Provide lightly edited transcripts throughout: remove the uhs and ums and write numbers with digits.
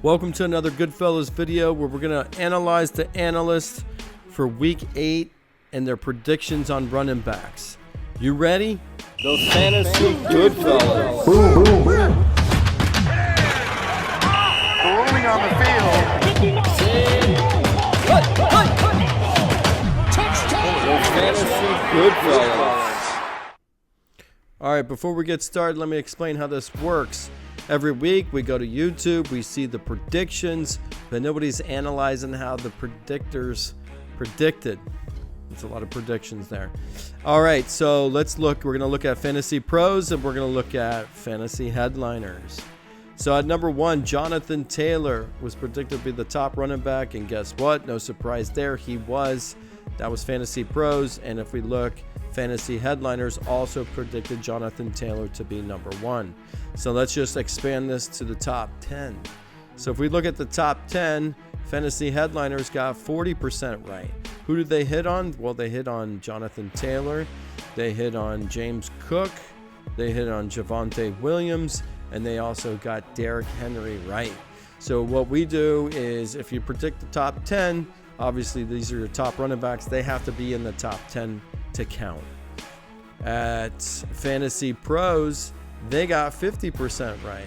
Welcome to another Goodfellas video where we're going to analyze the analysts for week 8 and their predictions on running backs. You ready? Those Fantasy Goodfellas. Boom, boom, boom. Rolling on the field. Those Fantasy Goodfellas. All right, before we get started, let me explain how this works. Every week we go to YouTube, we see the predictions, but nobody's analyzing how the predictors predicted. There's a lot of predictions there. All right, so let's look. We're going to look at Fantasy Pros and we're going to look at Fantasy Headliners. So at number 1, Jonathan Taylor was predicted to be the top running back, and guess what? No surprise there, he was. That was Fantasy Pros, and if we look, Fantasy Headliners also predicted Jonathan Taylor to be number 1. So let's just expand this to the top 10. So if we look at the top 10, Fantasy Headliners got 40% right. Who did they hit on? Well, they hit on Jonathan Taylor. They hit on James Cook. They hit on Javonte Williams. And they also got Derrick Henry right. So what we do is if you predict the top 10, obviously these are your top running backs. They have to be in the top 10 to count. At Fantasy Pros, they got 50% right.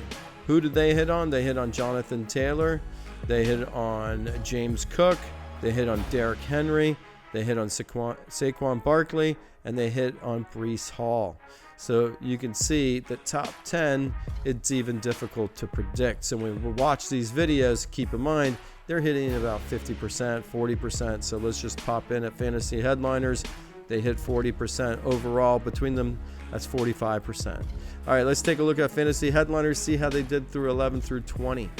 Who did they hit on? They hit on Jonathan Taylor. They hit on James Cook. They hit on Derrick Henry. They hit on Saquon Barkley. And they hit on Breece Hall. So you can see the top 10, it's even difficult to predict. So when we watch these videos, keep in mind, they're hitting about 50%, 40%. So let's just pop in at Fantasy Headliners. They hit 40% overall. Between them, that's 45%. All right, let's take a look at Fantasy Headliners, see how they did through 11 through 20.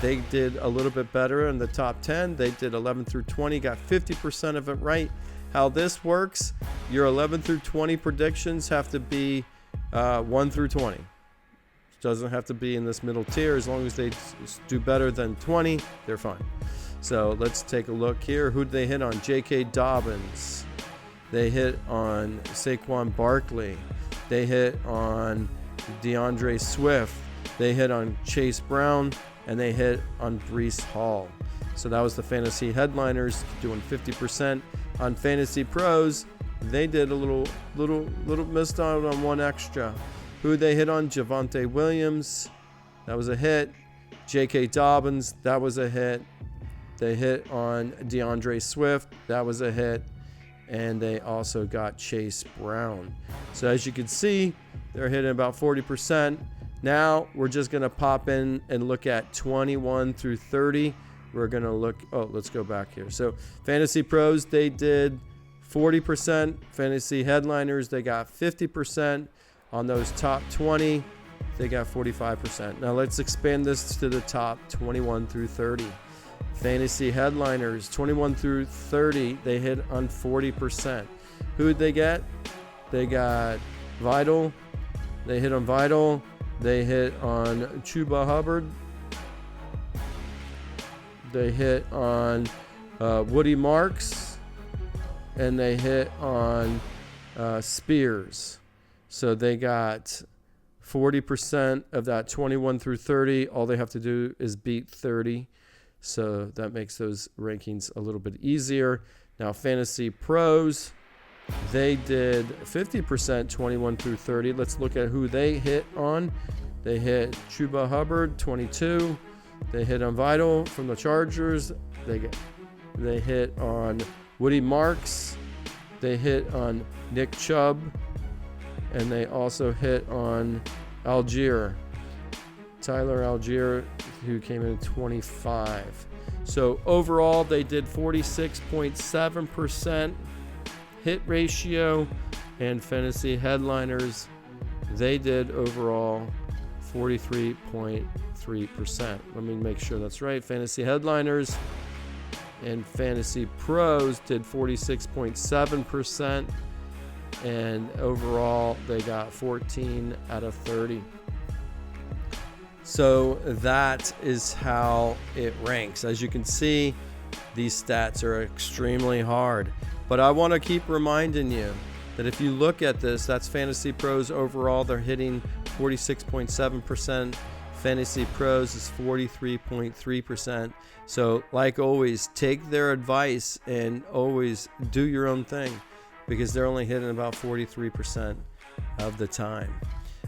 They did a little bit better in the top 10. They did 11 through 20, got 50% of it right. How this works, your 11 through 20 predictions have to be 1 through 20. It doesn't have to be in this middle tier. As long as they do better than 20, they're fine. So let's take a look here. Who did they hit on? J.K. Dobbins. They hit on Saquon Barkley. They hit on DeAndre Swift. They hit on Chase Brown. And they hit on Breece Hall. So that was the Fantasy Headliners doing 50%. On Fantasy Pros, they did a little missed out on one extra. Who they hit on? Javonte Williams. That was a hit. J.K. Dobbins. That was a hit. They hit on DeAndre Swift. That was a hit. And they also got Chase Brown. So as you can see, they're hitting about 40%. Now we're just going to pop in and look at 21 through 30. We're going to look, let's go back here. So Fantasy Pros, they did 40%. Fantasy Headliners, they got 50%. On those top 20, they got 45%. Now let's expand this to the top 21 through 30. Fantasy Headliners, 21 through 30, they hit on 40%. Who did they get? They got Vital. They hit on Vital. They hit on Chuba Hubbard. They hit on Woody Marks. And they hit on Spears. So they got 40% of that 21 through 30. All they have to do is beat 30. So that makes those rankings a little bit easier. Now, Fantasy Pros, they did 50% 21 through 30. Let's look at who they hit on. They hit Chuba Hubbard, 22. They hit on Vital from the Chargers. They hit on Woody Marks. They hit on Nick Chubb. And they also hit on Tyler Algier, who came in 25. So overall, they did 46.7% hit ratio, and Fantasy Headliners, they did overall 43.3%. Let me make sure that's right. Fantasy Headliners and Fantasy Pros did 46.7%, and overall they got 14 out of 30. So that is how it ranks. As you can see, these stats are extremely hard. But I want to keep reminding you that if you look at this, that's Fantasy Pros overall. They're hitting 46.7%. Fantasy Pros is 43.3%. So, like always, take their advice and always do your own thing, because they're only hitting about 43% of the time.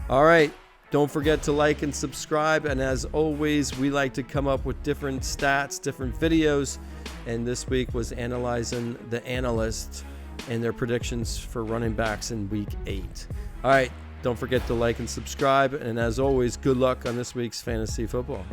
All right. Don't forget to like and subscribe. And as always, we like to come up with different stats, different videos. And this week was analyzing the analysts and their predictions for running backs in week 8. All right. Don't forget to like and subscribe. And as always, good luck on this week's fantasy football.